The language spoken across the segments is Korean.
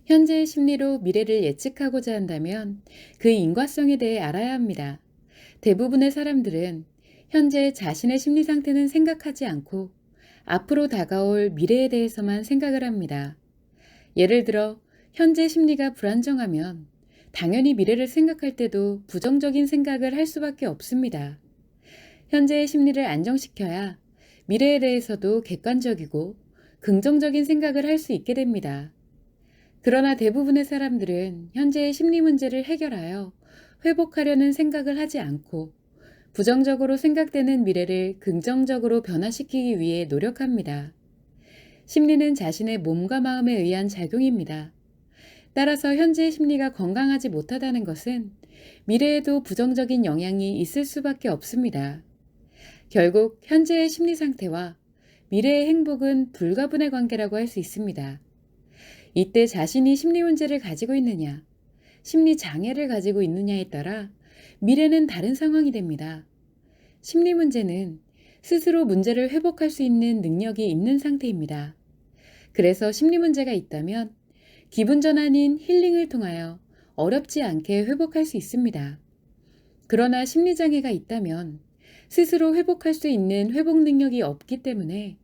현재의 심리로 미래를 예측하고자 한다면 그 인과성에 대해 알아야 합니다. 대부분의 사람들은 현재 자신의 심리 상태는 생각하지 않고 앞으로 다가올 미래에 대해서만 생각을 합니다. 예를 들어, 현재 심리가 불안정하면 당연히 미래를 생각할 때도 부정적인 생각을 할 수밖에 없습니다. 현재의 심리를 안정시켜야 미래에 대해서도 객관적이고 긍정적인 생각을 할 수 있게 됩니다. 그러나 대부분의 사람들은 현재의 심리 문제를 해결하여 회복하려는 생각을 하지 않고 부정적으로 생각되는 미래를 긍정적으로 변화시키기 위해 노력합니다. 심리는 자신의 몸과 마음에 의한 작용입니다. 따라서 현재의 심리가 건강하지 못하다는 것은 미래에도 부정적인 영향이 있을 수밖에 없습니다. 결국 현재의 심리 상태와 미래의 행복은 불가분의 관계라고 할 수 있습니다. 이때 자신이 심리 문제를 가지고 있느냐, 심리 장애를 가지고 있느냐에 따라 미래는 다른 상황이 됩니다. 심리 문제는 스스로 문제를 회복할 수 있는 능력이 있는 상태입니다. 그래서 심리 문제가 있다면 기분 전환인 힐링을 통하여 어렵지 않게 회복할 수 있습니다. 그러나 심리 장애가 있다면 스스로 회복할 수 있는 회복 능력이 없기 때문에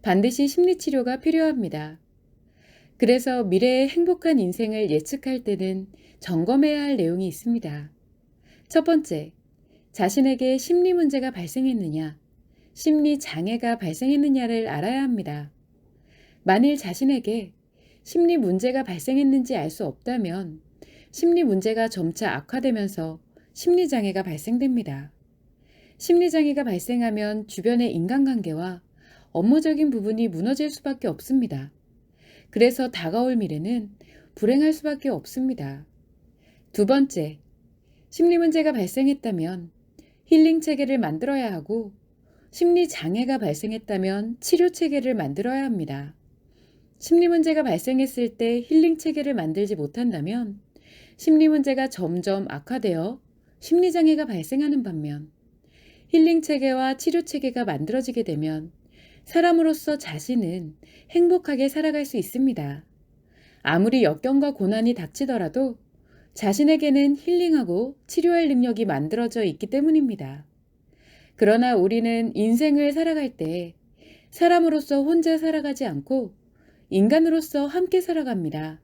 반드시 심리 치료가 필요합니다. 그래서 미래의 행복한 인생을 예측할 때는 점검해야 할 내용이 있습니다. 첫 번째, 자신에게 심리 문제가 발생했느냐, 심리 장애가 발생했느냐를 알아야 합니다. 만일 자신에게 심리 문제가 발생했는지 알 수 없다면 심리 문제가 점차 악화되면서 심리 장애가 발생됩니다. 심리 장애가 발생하면 주변의 인간관계와 업무적인 부분이 무너질 수밖에 없습니다. 그래서 다가올 미래는 불행할 수밖에 없습니다. 두 번째, 심리 문제가 발생했다면 힐링 체계를 만들어야 하고 심리 장애가 발생했다면 치료 체계를 만들어야 합니다. 심리 문제가 발생했을 때 힐링 체계를 만들지 못한다면 심리 문제가 점점 악화되어 심리 장애가 발생하는 반면 힐링 체계와 치료 체계가 만들어지게 되면 사람으로서 자신은 행복하게 살아갈 수 있습니다. 아무리 역경과 고난이 닥치더라도 자신에게는 힐링하고 치료할 능력이 만들어져 있기 때문입니다. 그러나 우리는 인생을 살아갈 때 사람으로서 혼자 살아가지 않고 인간으로서 함께 살아갑니다.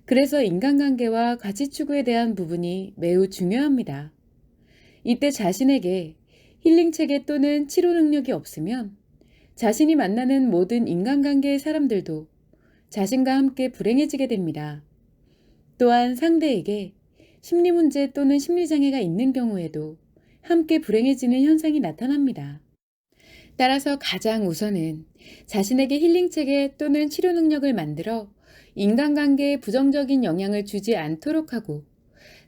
그래서 인간관계와 가치 추구에 대한 부분이 매우 중요합니다. 이때 자신에게 힐링 체계 또는 치료 능력이 없으면 자신이 만나는 모든 인간관계의 사람들도 자신과 함께 불행해지게 됩니다. 또한 상대에게 심리 문제 또는 심리장애가 있는 경우에도 함께 불행해지는 현상이 나타납니다. 따라서 가장 우선은 자신에게 힐링 체계 또는 치료 능력을 만들어 인간관계에 부정적인 영향을 주지 않도록 하고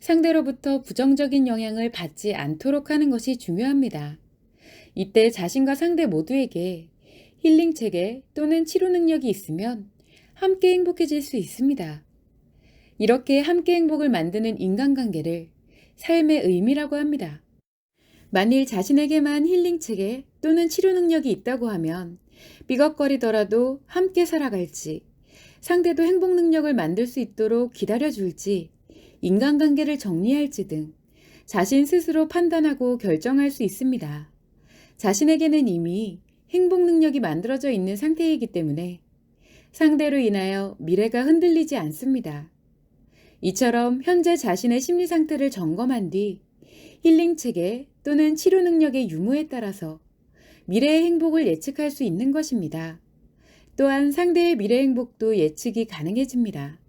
상대로부터 부정적인 영향을 받지 않도록 하는 것이 중요합니다. 이때 자신과 상대 모두에게 힐링 체계 또는 치료 능력이 있으면 함께 행복해질 수 있습니다. 이렇게 함께 행복을 만드는 인간관계를 삶의 의미라고 합니다. 만일 자신에게만 힐링 체계 또는 치료 능력이 있다고 하면 삐걱거리더라도 함께 살아갈지, 상대도 행복 능력을 만들 수 있도록 기다려줄지, 인간관계를 정리할지 등 자신 스스로 판단하고 결정할 수 있습니다. 자신에게는 이미 행복 능력이 만들어져 있는 상태이기 때문에 상대로 인하여 미래가 흔들리지 않습니다. 이처럼 현재 자신의 심리 상태를 점검한 뒤 힐링 체계 또는 치료 능력의 유무에 따라서 미래의 행복을 예측할 수 있는 것입니다. 또한 상대의 미래 행복도 예측이 가능해집니다.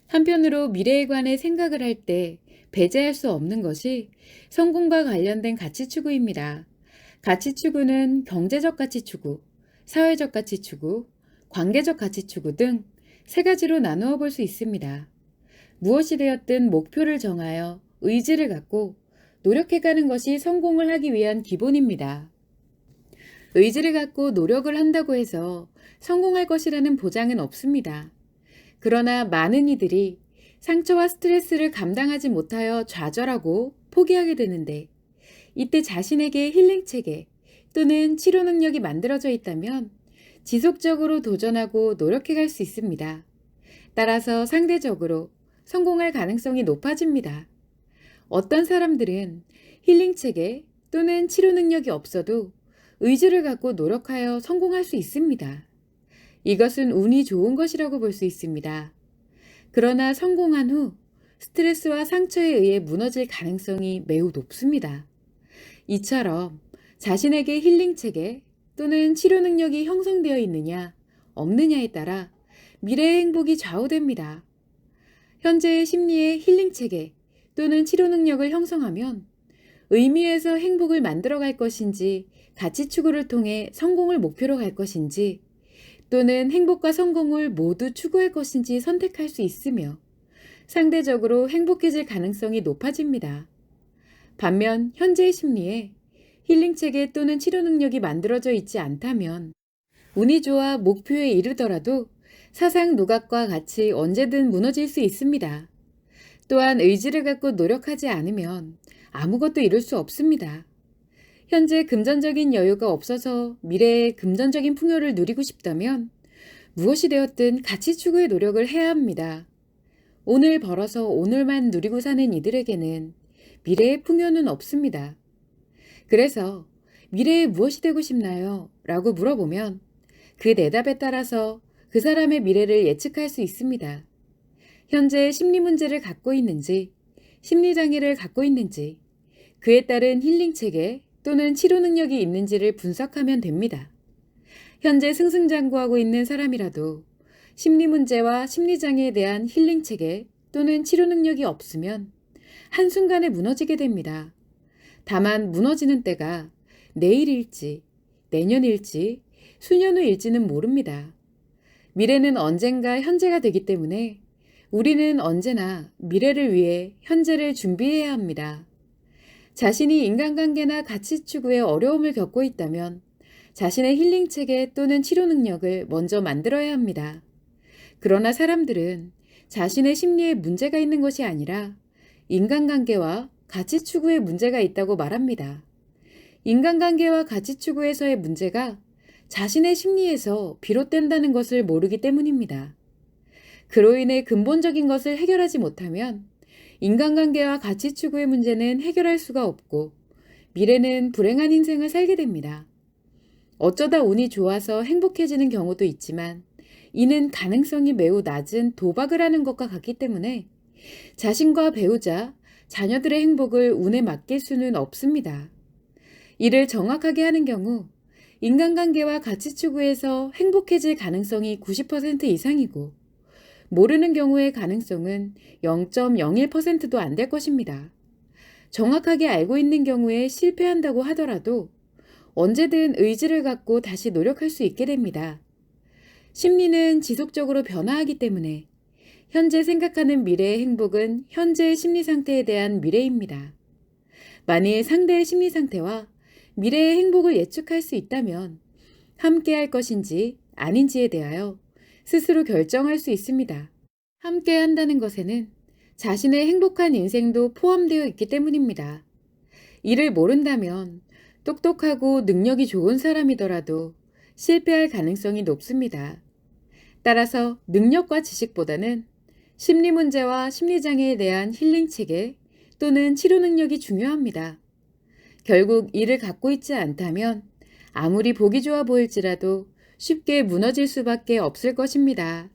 한편으로 미래에 관해 생각을 할 때 배제할 수 없는 것이 성공과 관련된 가치 추구입니다. 가치 추구는 경제적 가치 추구, 사회적 가치 추구, 관계적 가치 추구 등 세 가지로 나누어 볼 수 있습니다. 무엇이 되었든 목표를 정하여 의지를 갖고 노력해가는 것이 성공을 하기 위한 기본입니다. 의지를 갖고 노력을 한다고 해서 성공할 것이라는 보장은 없습니다. 그러나 많은 이들이 상처와 스트레스를 감당하지 못하여 좌절하고 포기하게 되는데 이때 자신에게 힐링 체계 또는 치료 능력이 만들어져 있다면 지속적으로 도전하고 노력해 갈 수 있습니다. 따라서 상대적으로 성공할 가능성이 높아집니다. 어떤 사람들은 힐링 체계 또는 치료 능력이 없어도 의지를 갖고 노력하여 성공할 수 있습니다. 이것은 운이 좋은 것이라고 볼 수 있습니다. 그러나 성공한 후 스트레스와 상처에 의해 무너질 가능성이 매우 높습니다. 이처럼 자신에게 힐링 체계 또는 치료 능력이 형성되어 있느냐, 없느냐에 따라 미래의 행복이 좌우됩니다. 현재의 심리의 힐링 체계 또는 치료 능력을 형성하면 의미에서 행복을 만들어갈 것인지, 가치 추구를 통해 성공을 목표로 갈 것인지, 또는 행복과 성공을 모두 추구할 것인지 선택할 수 있으며 상대적으로 행복해질 가능성이 높아집니다. 반면 현재의 심리에 힐링 체계 또는 치료 능력이 만들어져 있지 않다면 운이 좋아 목표에 이르더라도 사상 누각과 같이 언제든 무너질 수 있습니다. 또한 의지를 갖고 노력하지 않으면 아무것도 이룰 수 없습니다. 현재 금전적인 여유가 없어서 미래의 금전적인 풍요를 누리고 싶다면 무엇이 되었든 가치 추구의 노력을 해야 합니다. 오늘 벌어서 오늘만 누리고 사는 이들에게는 미래의 풍요는 없습니다. 그래서 미래에 무엇이 되고 싶나요? 라고 물어보면 그 대답에 따라서 그 사람의 미래를 예측할 수 있습니다. 현재 심리 문제를 갖고 있는지, 심리장애를 갖고 있는지, 그에 따른 힐링 체계 또는 치료 능력이 있는지를 분석하면 됩니다. 현재 승승장구하고 있는 사람이라도 심리 문제와 심리장애에 대한 힐링 체계 또는 치료 능력이 없으면 한순간에 무너지게 됩니다. 다만 무너지는 때가 내일일지, 내년일지, 수년 후일지는 모릅니다. 미래는 언젠가 현재가 되기 때문에 우리는 언제나 미래를 위해 현재를 준비해야 합니다. 자신이 인간관계나 가치 추구에 어려움을 겪고 있다면 자신의 힐링 체계 또는 치료 능력을 먼저 만들어야 합니다. 그러나 사람들은 자신의 심리에 문제가 있는 것이 아니라 인간관계와 가치 추구에 문제가 있다고 말합니다. 인간관계와 가치 추구에서의 문제가 자신의 심리에서 비롯된다는 것을 모르기 때문입니다. 그로 인해 근본적인 것을 해결하지 못하면 인간관계와 가치 추구의 문제는 해결할 수가 없고 미래는 불행한 인생을 살게 됩니다. 어쩌다 운이 좋아서 행복해지는 경우도 있지만 이는 가능성이 매우 낮은 도박을 하는 것과 같기 때문에 자신과 배우자, 자녀들의 행복을 운에 맡길 수는 없습니다. 이를 정확하게 하는 경우 인간관계와 가치 추구에서 행복해질 가능성이 90% 이상이고 모르는 경우의 가능성은 0.01%도 안 될 것입니다. 정확하게 알고 있는 경우에 실패한다고 하더라도 언제든 의지를 갖고 다시 노력할 수 있게 됩니다. 심리는 지속적으로 변화하기 때문에 현재 생각하는 미래의 행복은 현재의 심리 상태에 대한 미래입니다. 만일 상대의 심리 상태와 미래의 행복을 예측할 수 있다면 함께 할 것인지 아닌지에 대하여 스스로 결정할 수 있습니다. 함께 한다는 것에는 자신의 행복한 인생도 포함되어 있기 때문입니다. 이를 모른다면 똑똑하고 능력이 좋은 사람이더라도 실패할 가능성이 높습니다. 따라서 능력과 지식보다는 심리 문제와 심리장애에 대한 힐링 체계 또는 치료 능력이 중요합니다. 결국 이를 갖고 있지 않다면 아무리 보기 좋아 보일지라도 쉽게 무너질 수밖에 없을 것입니다.